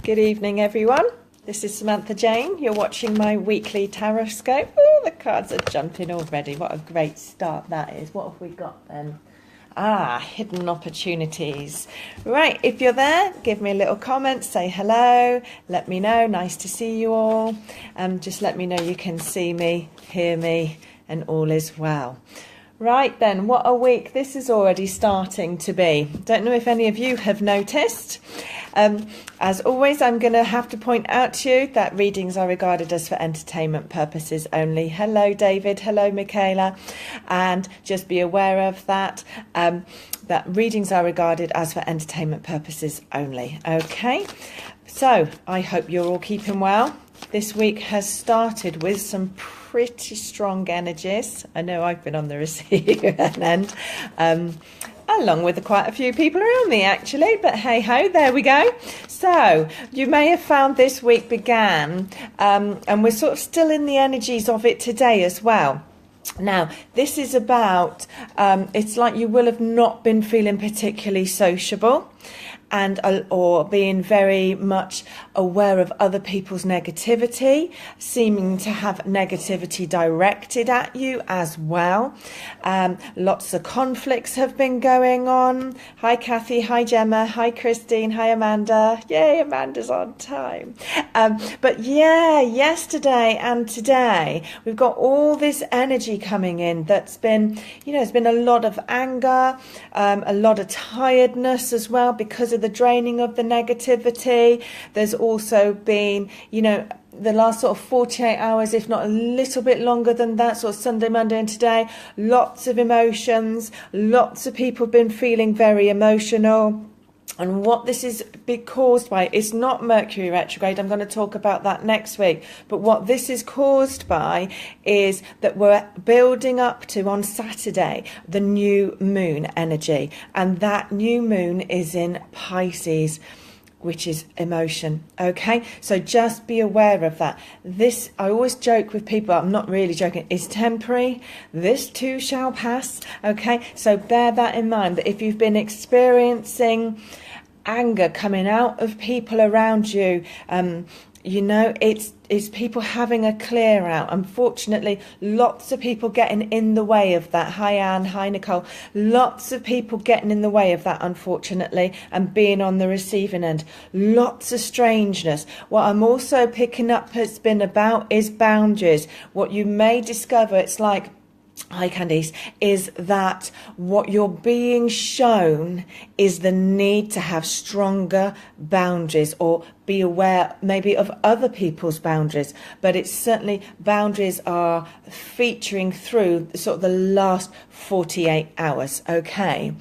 Good evening, everyone. This is Samantha Jayne. You're watching my weekly tarotscope. Oh, the cards are jumping already. What a great start that is. What have we got then? Hidden opportunities. Right, if you're there, give me a little comment, say hello, let me know. Nice to see you all. Just let me know you can see me, hear me, and all is well. Right then, what a week this is already starting to be. Don't know if any of you have noticed. As always, I'm going to have to point out to you that readings are regarded as for entertainment purposes only. Hello, David. Hello, Michaela. And just be aware of that, that readings are regarded as for entertainment purposes only. Okay, so I hope you're all keeping well. This week has started with some pretty strong energies. I know I've been on the receiving end, along with quite a few people around me actually, but hey ho, there we go. So you may have found this week began, and we're sort of still in the energies of it today as well. Now, this is about, it's like you will have not been feeling particularly sociable, and or being very much aware of other people's negativity, seeming to have negativity directed at you as well. Lots of conflicts have been going on. Hi Kathy, hi Gemma, hi Christine, hi Amanda. Yay, Amanda's on time. But yeah, yesterday and today we've got all this energy coming in that's been, you know, there's been a lot of anger, a lot of tiredness as well because of the draining of the negativity. There's also been, you know, the last sort of 48 hours, if not a little bit longer than that, sort of Sunday, Monday and today, lots of emotions, lots of people have been feeling very emotional. And what this is caused by is not Mercury retrograde. I'm going to talk about that next week. But what this is caused by is that we're building up to, on Saturday, the new moon energy. And that new moon is in Pisces, which is emotion. Okay, so just be aware of that. This, I always joke with people, I'm not really joking, is temporary. This too shall pass. Okay, so bear that in mind, that if you've been experiencing anger coming out of people around you, you know, it's people having a clear out. Unfortunately, lots of people getting in the way of that. Hi Anne, hi Nicole. Lots of people getting in the way of that, unfortunately, and being on the receiving end. Lots of strangeness. What I'm also picking up has been about is boundaries. What you may discover, it's like, hi Candice, is that what you're being shown is the need to have stronger boundaries, or be aware maybe of other people's boundaries, but it's certainly boundaries are featuring through sort of the last 48 hours. Okay,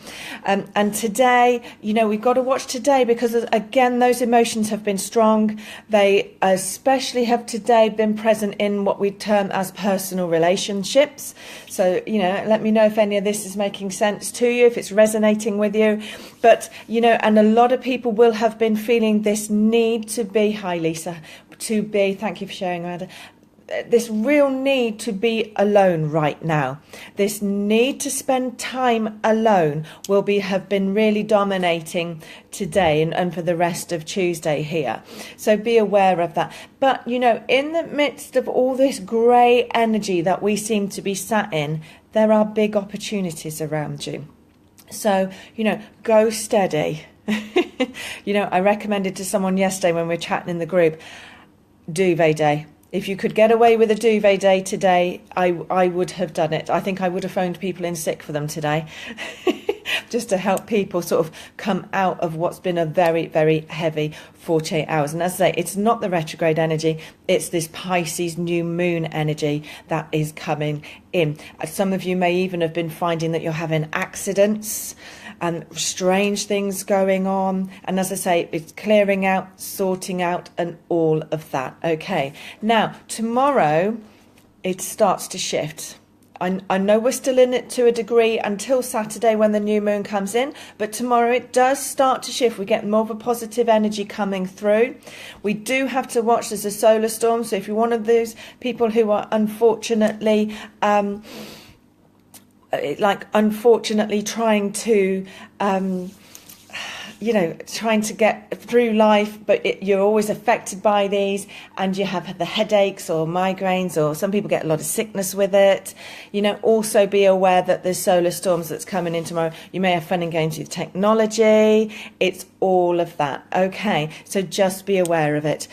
and today, you know, we've got to watch today because again those emotions have been strong. They especially have today been present in what we term as personal relationships. So, you know, let me know if any of this is making sense to you, if it's resonating with you. But, you know, and a lot of people will have been feeling this need to be, hi Lisa, to be, thank you for sharing, Amanda, this real need to be alone right now. This need to spend time alone will have been really dominating today and for the rest of Tuesday here. So be aware of that. But, you know, in the midst of all this grey energy that we seem to be sat in, there are big opportunities around you. So, you know, go steady. You know, I recommended to someone yesterday when we were chatting in the group, duvet day. If you could get away with a duvet day today, I would have done it. I think I would have phoned people in sick for them today, just to help people sort of come out of what's been a very, very heavy 48 hours. And as I say, it's not the retrograde energy, it's this Pisces new moon energy that is coming in. Some of you may even have been finding that you're having accidents and strange things going on. And as I say, it's clearing out, sorting out, and all of that. Okay, now tomorrow it starts to shift. I know we're still in it to a degree until Saturday when the new moon comes in, but tomorrow it does start to shift. We get more of a positive energy coming through. We do have to watch, there's a solar storm, so if you're one of those people who are unfortunately unfortunately trying to you know, trying to get through life, but you're always affected by these, and you have the headaches or migraines, or some people get a lot of sickness with it. You know, also be aware that there's solar storms that's coming in tomorrow. You may have fun and games with technology. It's all of that. Okay, so just be aware of it.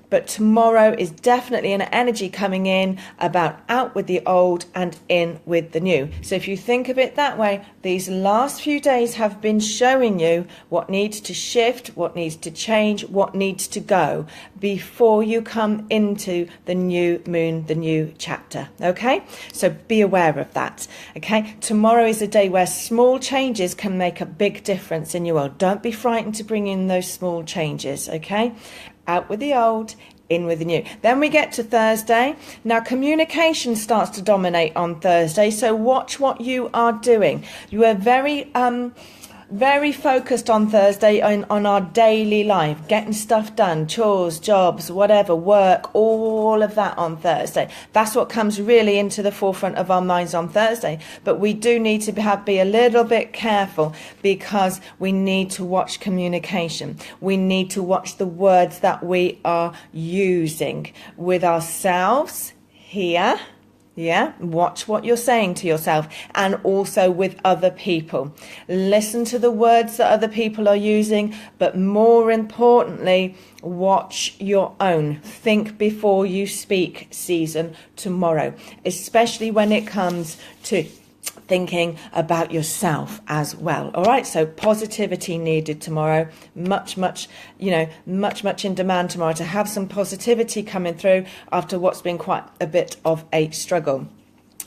But tomorrow is definitely an energy coming in about out with the old and in with the new. So if you think of it that way, these last few days have been showing you what needs to shift, what needs to change, what needs to go before you come into the new moon, the new chapter. Okay, so be aware of that. Okay, tomorrow is a day where small changes can make a big difference in your world. Don't be frightened to bring in those small changes. Okay, out with the old, in with the new. Then we get to Thursday. Now communication starts to dominate on Thursday, so watch what you are doing. You are very focused on Thursday on our daily life, getting stuff done, chores, jobs, whatever, work, all of that on Thursday. That's what comes really into the forefront of our minds on Thursday. But we do need to be a little bit careful, because we need to watch communication. We need to watch the words that we are using with ourselves here. Yeah, watch what you're saying to yourself, and also with other people. Listen to the words that other people are using, but more importantly, watch your own. Think before you speak season tomorrow, especially when it comes to thinking about yourself as well. All right, so positivity needed tomorrow. Much in demand tomorrow to have some positivity coming through after what's been quite a bit of a struggle.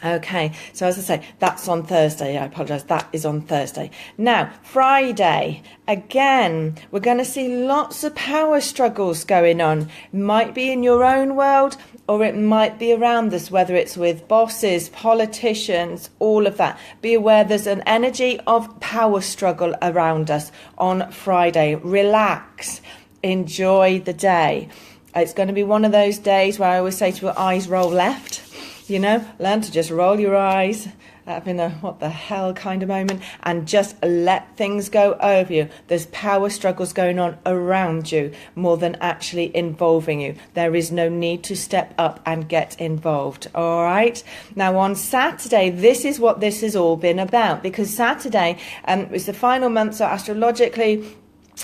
Okay, so as I say, that's on Thursday. I apologise, that is on Thursday. Now, Friday, again, we're going to see lots of power struggles going on. Might be in your own world, or it might be around us, whether it's with bosses, politicians, all of that. Be aware there's an energy of power struggle around us on Friday. Relax, enjoy the day. It's going to be one of those days where I always say to your eyes roll left. You know, learn to just roll your eyes, having a what the hell kind of moment, and just let things go over you. There's power struggles going on around you more than actually involving you. There is no need to step up and get involved. All right. Now on Saturday, this is what this has all been about, because Saturday was the final month, so astrologically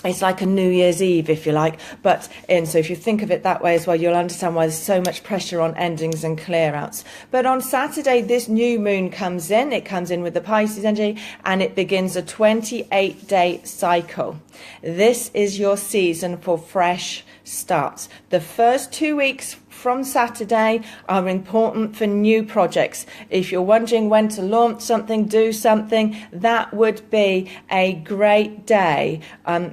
it's like a New Year's Eve, if you like. So if you think of it that way as well, you'll understand why there's so much pressure on endings and clear-outs. But on Saturday, this new moon comes in. It comes in with the Pisces energy, and it begins a 28-day cycle. This is your season for fresh starts. The first 2 weeks from Saturday are important for new projects. If you're wondering when to launch something, do something, that would be a great day,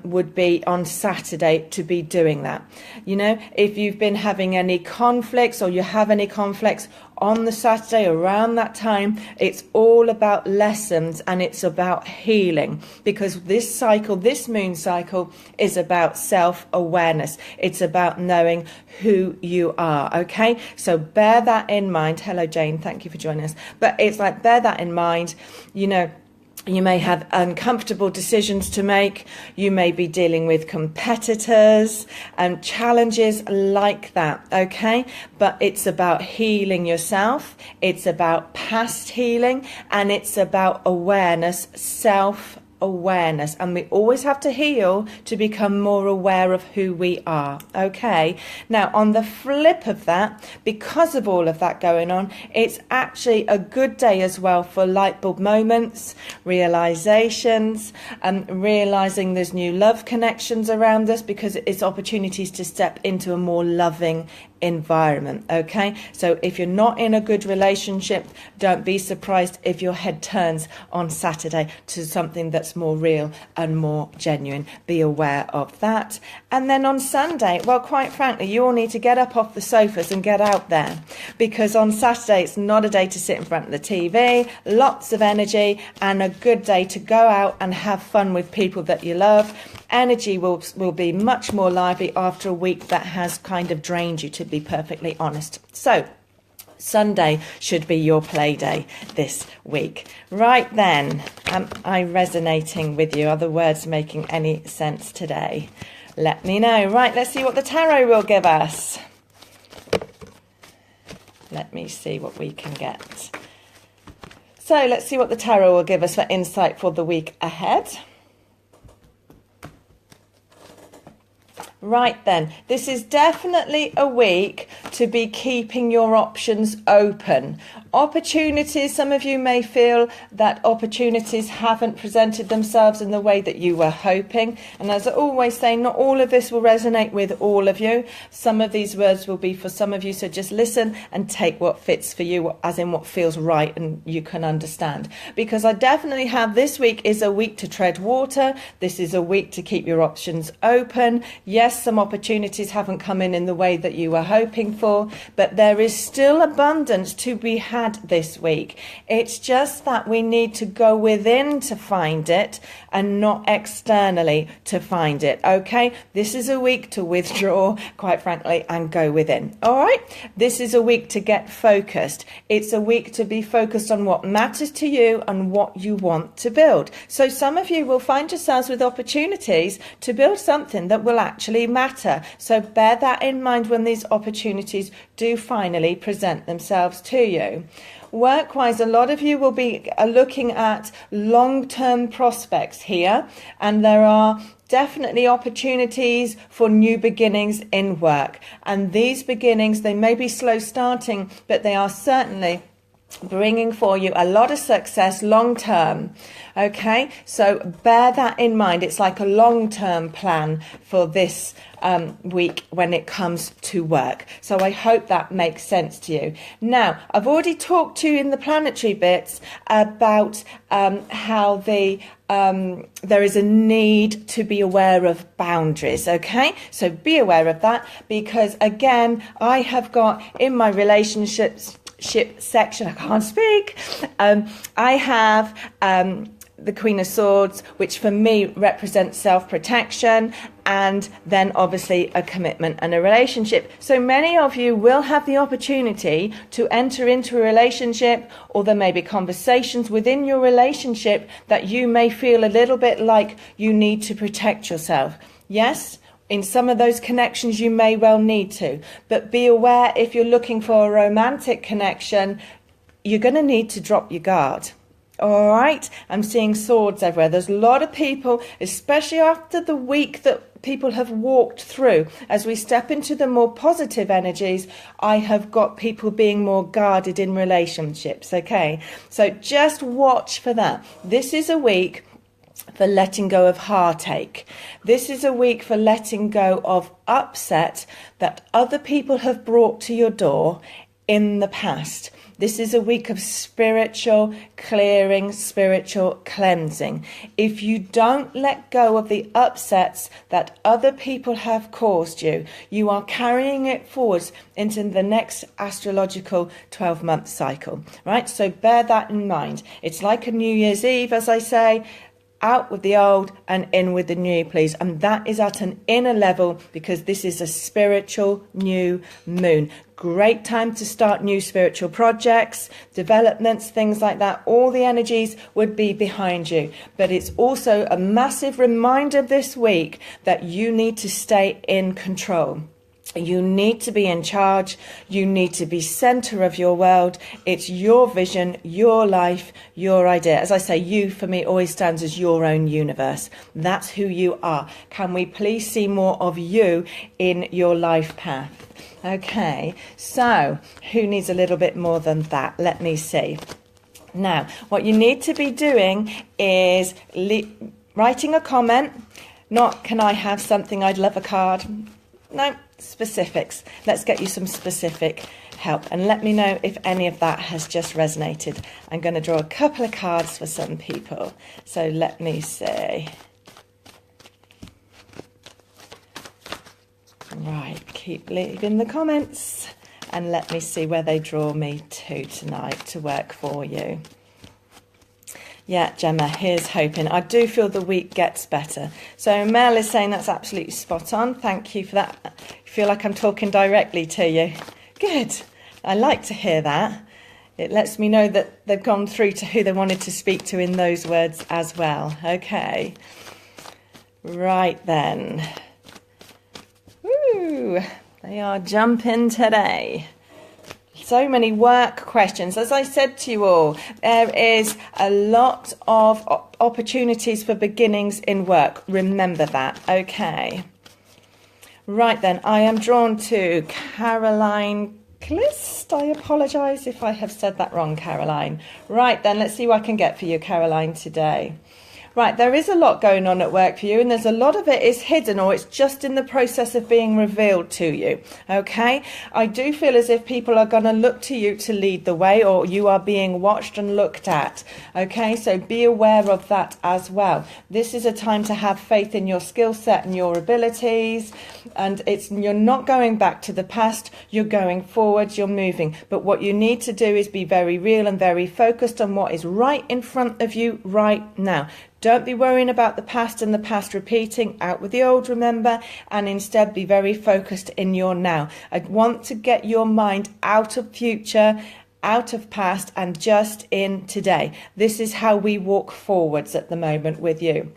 would be on Saturday to be doing that. You know, if you've been having any conflicts, or you have any conflicts on the Saturday around that time, it's all about lessons and it's about healing, because this cycle, this moon cycle, is about self-awareness. It's about knowing who you are. Okay, so bear that in mind. Hello Jayne, thank you for joining us. But it's like, bear that in mind. You know, you may have uncomfortable decisions to make. You may be dealing with competitors and challenges like that, okay? But it's about healing yourself. It's about past healing, and it's about awareness, self-awareness. And we always have to heal to become more aware of who we are, okay? Now, on the flip of that, because of all of that going on, it's actually a good day as well for light bulb moments, realizations, and realizing there's new love connections around us, because it's opportunities to step into a more loving environment, okay? So if you're not in a good relationship, don't be surprised if your head turns on Saturday to something that's more real and more genuine. Be aware of that. And then on Sunday, well, quite frankly, you all need to get up off the sofas and get out there, because on Saturday it's not a day to sit in front of the TV. Lots of energy, and a good day to go out and have fun with people that you love. Energy will be much more lively after a week that has kind of drained you, to be perfectly honest. So Sunday should be your play day this week. Right then, am I resonating with you? Are the words making any sense today? Let me know. Right, let's see what the tarot will give us. Let me see what we can get. So let's see what the tarot will give us for insight for the week ahead. Right then, this is definitely a week to be keeping your options open. Opportunities, some of you may feel that opportunities haven't presented themselves in the way that you were hoping. And as I always say, not all of this will resonate with all of you. Some of these words will be for some of you, so just listen and take what fits for you, as in what feels right and you can understand. Because I definitely have this week is a week to tread water. This is a week to keep your options open. Yes, some opportunities haven't come in the way that you were hoping for, but there is still abundance to be had this week. It's just that we need to go within to find it and not externally to find it. Okay, this is a week to withdraw, quite frankly, and go within. All right, this is a week to get focused. It's a week to be focused on what matters to you and what you want to build. So some of you will find yourselves with opportunities to build something that will actually matter. So bear that in mind when these opportunities do finally present themselves to you. Work-wise, a lot of you will be looking at long-term prospects here, and there are definitely opportunities for new beginnings in work. And these beginnings, they may be slow starting, but they are certainly bringing for you a lot of success long term. Okay, so bear that in mind. It's like a long-term plan for this week when it comes to work. So I hope that makes sense to you. Now, I've already talked to you in the planetary bits about how there is a need to be aware of boundaries. Okay, so be aware of that, because again, I have got in my relationships section, I can't speak, I have the Queen of Swords, which for me represents self-protection, and then obviously a commitment and a relationship. So many of you will have the opportunity to enter into a relationship, or there may be conversations within your relationship that you may feel a little bit like you need to protect yourself. Yes, in some of those connections you may well need to, but be aware, if you're looking for a romantic connection, you're going to need to drop your guard. All right, I'm seeing swords everywhere. There's a lot of people, especially after the week that people have walked through. As we step into the more positive energies, I have got people being more guarded in relationships. Okay, so just watch for that. This is a week for letting go of heartache. This is a week for letting go of upset that other people have brought to your door in the past. This is a week of spiritual clearing, spiritual cleansing. If you don't let go of the upsets that other people have caused you, you are carrying it forwards into the next astrological 12-month cycle, right? So bear that in mind. It's like a New Year's Eve, as I say. Out with the old and in with the new, please. And that is at an inner level, because this is a spiritual new moon. Great time to start new spiritual projects, developments, things like that. All the energies would be behind you. But it's also a massive reminder this week that you need to stay in control. You need to be in charge. You need to be center of your world. It's your vision, your life, your idea. As I say, you for me always stands as your own universe. That's who you are. Can we please see more of you in your life path? Okay, so who needs a little bit more than that? Let me see. Now, what you need to be doing is writing a comment. Not, can I have something? I'd love a card. No, specifics. Let's get you some specific help, and let me know if any of that has just resonated. I'm going to draw a couple of cards for some people. So let me see. Right, keep leaving the comments and let me see where they draw me to tonight to work for you. Yeah, Gemma, here's hoping. I do feel the week gets better. So Mel is saying that's absolutely spot on. Thank you for that. I feel like I'm talking directly to you. Good. I like to hear that. It lets me know that they've gone through to who they wanted to speak to in those words as well. Okay. Right then. Woo! They are jumping today. So many work questions. As I said to you all, there is a lot of opportunities for beginnings in work. Remember that. Okay. Right then, I am drawn to Caroline Clist. I apologise if I have said that wrong, Caroline. Right then, let's see what I can get for you, Caroline, today. Right, there is a lot going on at work for you, and there's a lot of it is hidden, or it's just in the process of being revealed to you. Okay, I do feel as if people are going to look to you to lead the way, or you are being watched and looked at. Okay, so be aware of that as well. This is a time to have faith in your skill set and your abilities, and you're not going back to the past, you're going forwards, you're moving. But what you need to do is be very real and very focused on what is right in front of you right now. Don't be worrying about the past and the past repeating. Out with the old, remember, and instead be very focused in your now. I want to get your mind out of future, out of past, and just in today. This is how we walk forwards at the moment with you.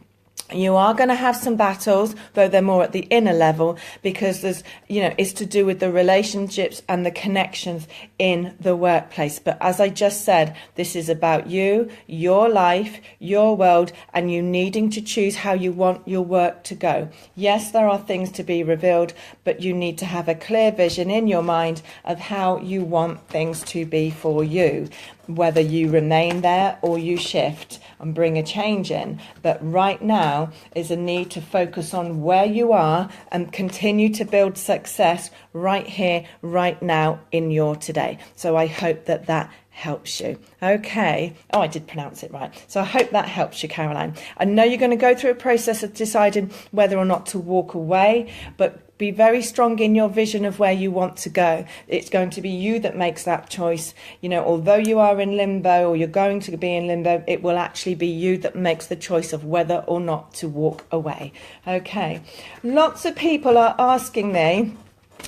You are going to have some battles, though they're more at the inner level, because there's, it's to do with the relationships and the connections in the workplace. But as I just said, this is about you, your life, your world, and you needing to choose how you want your work to go. Yes, there are things to be revealed, but you need to have a clear vision in your mind of how you want things to be for you, whether you remain there or you shift and bring a change in. But right now is a need to focus on where you are and continue to build success right here, right now in your today. So I hope that helps you. Okay. Oh, I did pronounce it right. So I hope that helps you, Caroline. I know you're going to go through a process of deciding whether or not to walk away, but be very strong in your vision of where you want to go. It's going to be you that makes that choice. Although you are in limbo, or you're going to be in limbo, it will actually be you that makes the choice of whether or not to walk away. Okay. Lots of people are asking me,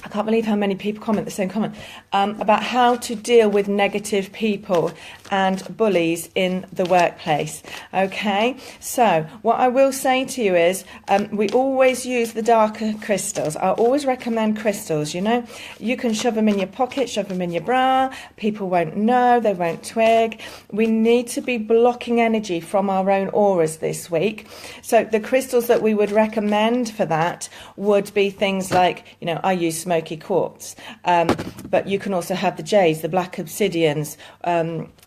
I can't believe how many people comment the same comment, about how to deal with negative people and bullies in the workplace. Okay, so what I will say to you is we always use the darker crystals. I always recommend crystals. You can shove them in your pocket, shove them in your bra. People won't know, they won't twig. We need to be blocking energy from our own auras this week. So the crystals that we would recommend for that would be things like, I use smoky quartz, but you can also have the jades, the black obsidians,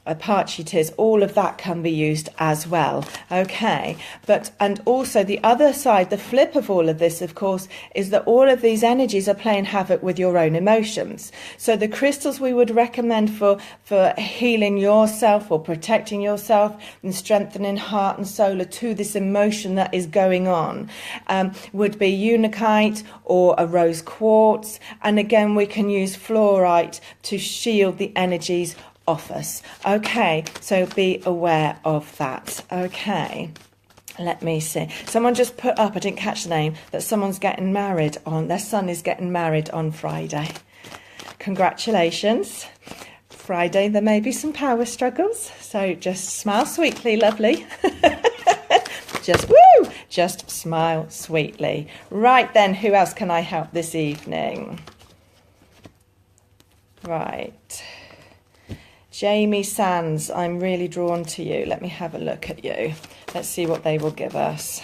Apachetes, all of that can be used as well. Okay, and also the other side, the flip of all of this, of course, is that all of these energies are playing havoc with your own emotions. So the crystals we would recommend for healing yourself or protecting yourself and strengthening heart and soul to this emotion that is going on would be unakite or a rose quartz. And again, we can use fluorite to shield the energies off us. Okay, so be aware of that. Okay, let me see. Someone just put up, I didn't catch the name, that someone's getting married their son is getting married on Friday. Congratulations. Friday, there may be some power struggles, so just smile sweetly, lovely. Just smile sweetly. Right then, who else can I help this evening? Right. Jamie Sands, I'm really drawn to you. Let me have a look at you. Let's see what they will give us.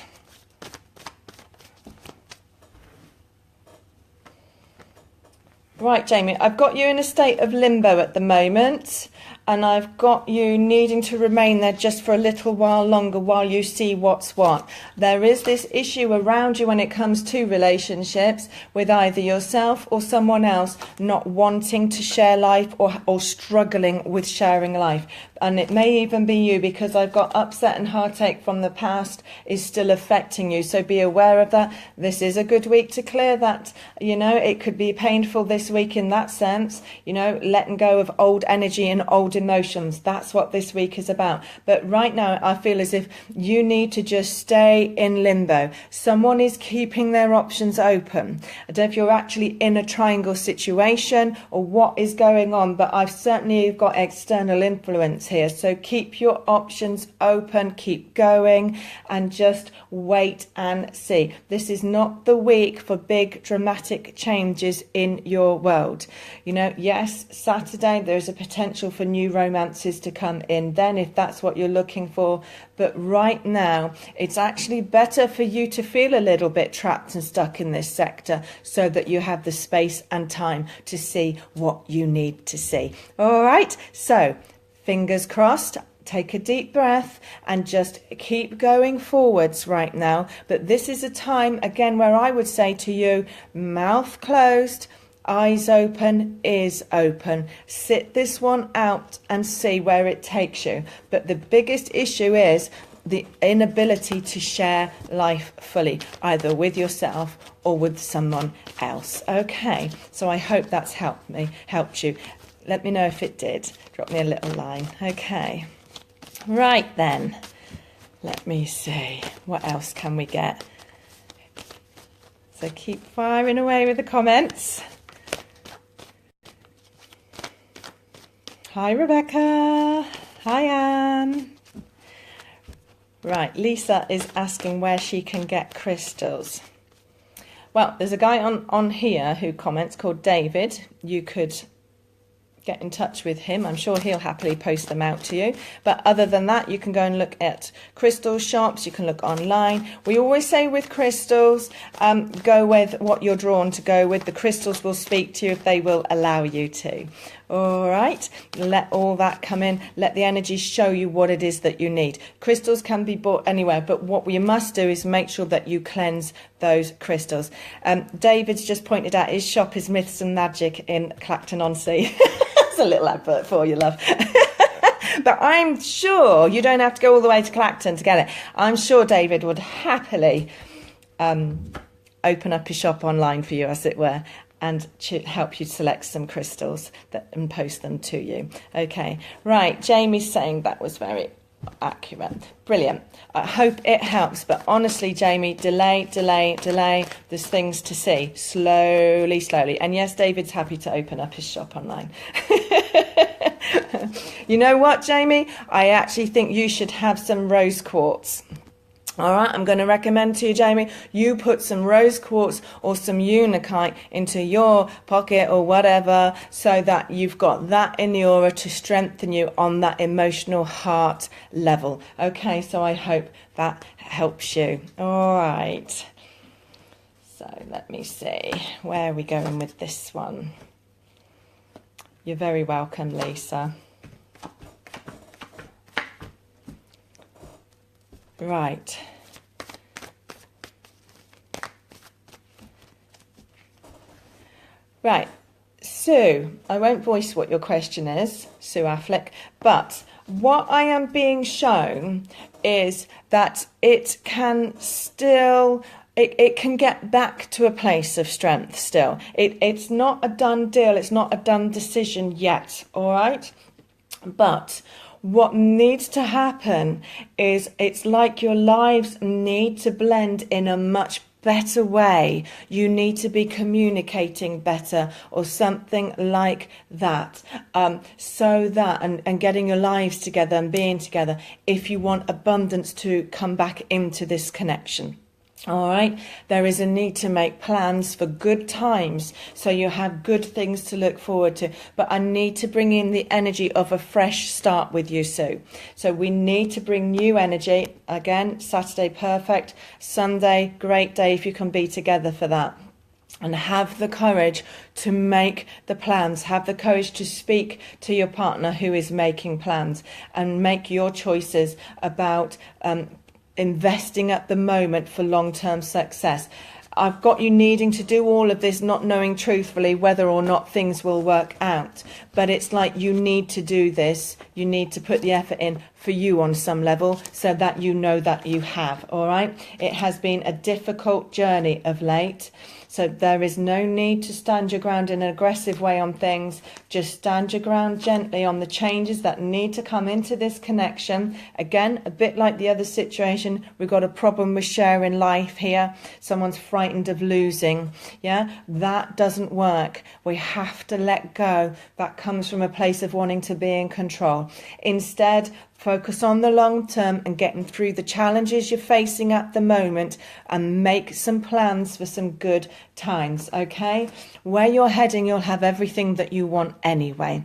Right, Jamie, I've got you in a state of limbo at the moment, and I've got you needing to remain there just for a little while longer while you see what's what. There is this issue around you when it comes to relationships with either yourself or someone else not wanting to share life or struggling with sharing life. and it may even be you, because I've got upset and heartache from the past is still affecting you. So be aware of that. This is a good week to clear that. You know, it could be painful this week in that sense, you know, letting go of old energy and old emotions. That's what this week is about. But right now, I feel as if you need to just stay in limbo. Someone is keeping their options open. I don't know if you're actually in a triangle situation or what is going on, but I've certainly got external influence here. So keep your options open, keep going, and just wait and see. This is not the week for big dramatic changes in your world. You know, yes, Saturday there's a potential for new romances to come in then, if that's what you're looking for. But right now, it's actually better for you to feel a little bit trapped and stuck in this sector, so that you have the space and time to see what you need to see. All right, so fingers crossed. Take a deep breath and just keep going forwards right now. But this is a time, again, where I would say to you, mouth closed, eyes open, ears open. Sit this one out and see where it takes you. But the biggest issue is the inability to share life fully, either with yourself or with someone else. Okay, so I hope that's helped you. Let me know if it did. Drop me a little line. Okay. Right then, let me see, what else can we get? So keep firing away with the comments. Hi Rebecca, hi Anne. Right, Lisa is asking where she can get crystals. Well, there's a guy on here who comments called David. You could get in touch with him. I'm sure he'll happily post them out to you. But other than that, you can go and look at crystal shops. You can look online. We always say with crystals, go with what you're drawn to go with. The crystals will speak to you if they will allow you to. All right, let all that come in. Let the energy show you what it is that you need. Crystals can be bought anywhere, but what we must do is make sure that you cleanse those crystals. David's just pointed out his shop is Myths and Magic in Clacton-on-Sea. That's a little advert for you, love. But I'm sure you don't have to go all the way to Clacton to get it. I'm sure David would happily open up his shop online for you, as it were, and help you select some crystals and post them to you. Okay, right, Jamie's saying that was very accurate. Brilliant. I hope it helps, but honestly, Jamie, delay. There's things to see. Slowly. And yes, David's happy to open up his shop online. You know what, Jamie? I actually think you should have some rose quartz. All right, I'm going to recommend to you, Jamie, you put some rose quartz or some unakite into your pocket or whatever, so that you've got that in the aura to strengthen you on that emotional heart level. Okay, so I hope that helps you. All right. So let me see. Where are we going with this one? You're very welcome, Lisa. Right. Right. Sue, I won't voice what your question is, Sue Affleck, but what I am being shown is that it can still, it can get back to a place of strength still. It's not a done deal. It's not a done decision yet. All right. But what needs to happen is, it's like your lives need to blend in a much better way. You need to be communicating better or something like that, so that and getting your lives together and being together, if you want abundance to come back into this connection. All right, there is a need to make plans for good times, so you have good things to look forward to. But I need to bring in the energy of a fresh start with you, Sue. So we need to bring new energy. Again, Saturday, perfect. Sunday, great day if you can be together for that. And have the courage to make the plans. Have the courage to speak to your partner who is making plans, and make your choices about investing at the moment for long-term success. I've got you needing to do all of this, not knowing truthfully whether or not things will work out. But it's like you need to do this. You need to put the effort in for you on some level so that you know that you have. All right. It has been a difficult journey of late. So there is no need to stand your ground in an aggressive way on things. Just stand your ground gently on the changes that need to come into this connection. Again, a bit like the other situation, we've got a problem with sharing life here. Someone's frightened of losing. Yeah, that doesn't work. We have to let go. That comes from a place of wanting to be in control. Instead, focus on the long term and getting through the challenges you're facing at the moment, and make some plans for some good times, okay? Where you're heading, you'll have everything that you want anyway.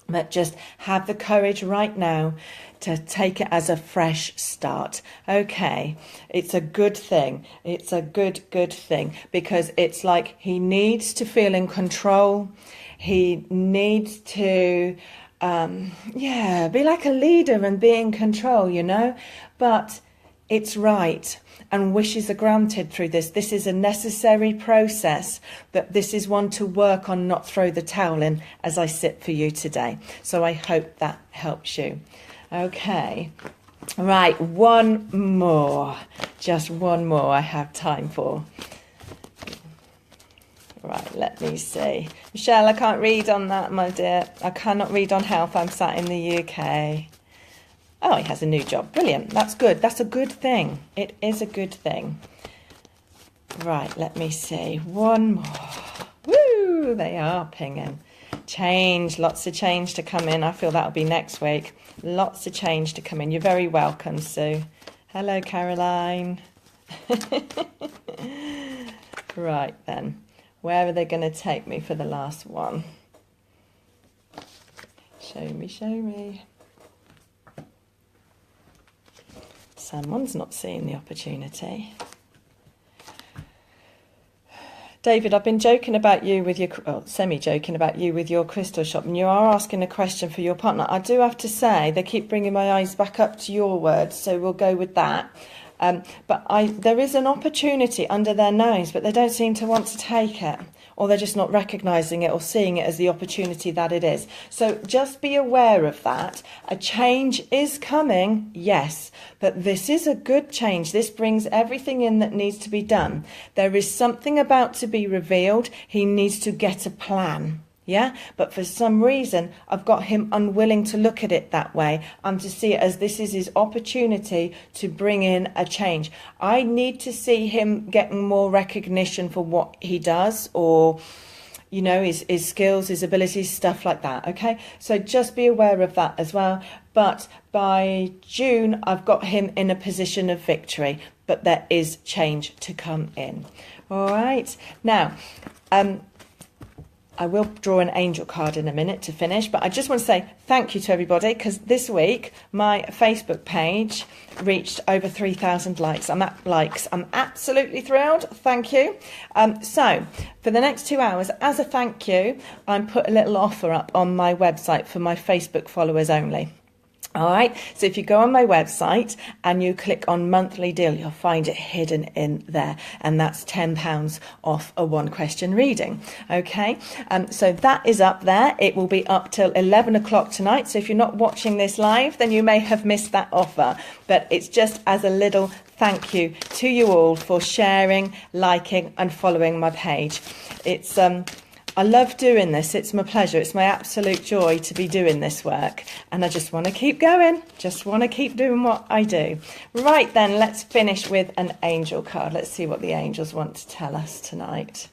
But just have the courage right now to take it as a fresh start. Okay, it's a good thing. It's a good thing, because it's like he needs to feel in control. He needs to be like a leader and be in control, you know, but it's right, and wishes are granted through this. This is a necessary process, but this is one to work on, not throw the towel in as I sit for you today. So I hope that helps you. Okay, right, one more, just one more I have time for. Right, let me see. Michelle, I can't read on that, my dear. I cannot read on health. I'm sat in the UK. Oh, he has a new job. Brilliant. That's good. That's a good thing. It is a good thing. Right, let me see. One more. Woo, they are pinging. Change, lots of change to come in. I feel that'll be next week. Lots of change to come in. You're very welcome, Sue. Hello, Caroline. Right, then. Where are they going to take me for the last one? Show me, show me. Someone's not seeing the opportunity. David, I've been joking about you with your, semi-joking about you with your crystal shop, and you are asking a question for your partner. I do have to say, they keep bringing my eyes back up to your words, so we'll go with that. But there is an opportunity under their nose, but they don't seem to want to take it, or they're just not recognising it or seeing it as the opportunity that it is. So just be aware of that. A change is coming, yes, but this is a good change. This brings everything in that needs to be done. There is something about to be revealed. He needs to get a plan. Yeah, but for some reason, I've got him unwilling to look at it that way. I'm to see it as this is his opportunity to bring in a change. I need to see him getting more recognition for what he does, or, you know, his skills, his abilities, stuff like that. Okay, so just be aware of that as well. But by June, I've got him in a position of victory, but there is change to come in. All right, now, I will draw an angel card in a minute to finish, but I just want to say thank you to everybody, because this week my Facebook page reached over 3,000 likes. I'm absolutely thrilled. Thank you. So for the next 2 hours, as a thank you, I'm put a little offer up on my website for my Facebook followers only. All right, so if you go on my website and you click on monthly deal, you'll find it hidden in there, and that's £10 off a 1-question reading. Okay, so that is up there. It will be up till 11 o'clock tonight, so if you're not watching this live, then you may have missed that offer, but it's just as a little thank you to you all for sharing, liking and following my page. It's I love doing this. It's my pleasure. It's my absolute joy to be doing this work. And I just want to keep going. Just want to keep doing what I do. Right then, let's finish with an angel card. Let's see what the angels want to tell us tonight.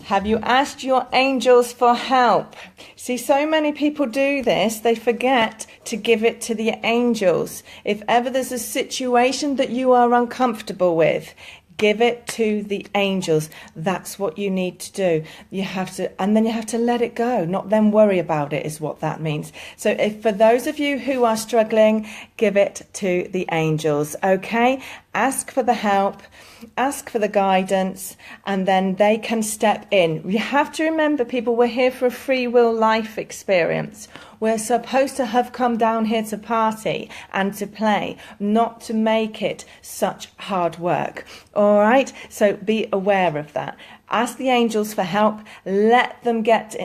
Have you asked your angels for help? See, so many people do this. They forget to give it to the angels. If ever there's a situation that you are uncomfortable with, give it to the angels. That's what you need to do. You have to, and then you have to let it go, not then worry about it, is what that means. So if for those of you who are struggling, give it to the angels, okay? ask for the help, ask for the guidance, and then they can step in. You have to remember, people, we're here for a free will life experience. We're supposed to have come down here to party and to play, not to make it such hard work. All right? So be aware of that. Ask the angels for help. Let them get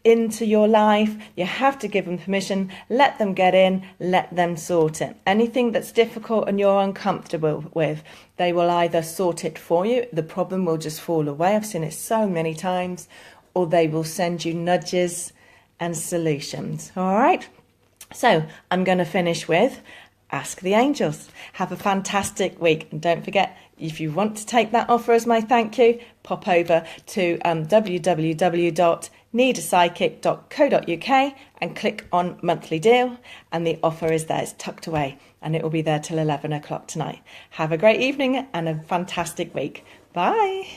into your life. You have to give them permission. Let them get in. Let them sort it. Anything that's difficult and you're uncomfortable with, they will either sort it for you. The problem will just fall away. I've seen it so many times. Or they will send you nudges and solutions. All right? So I'm going to finish with Ask the Angels. Have a fantastic week. And don't forget, if you want to take that offer as my thank you, pop over to www.needapsychic.co.uk and click on monthly deal. And the offer is there. It's tucked away. And it will be there till 11 o'clock tonight. Have a great evening and a fantastic week. Bye.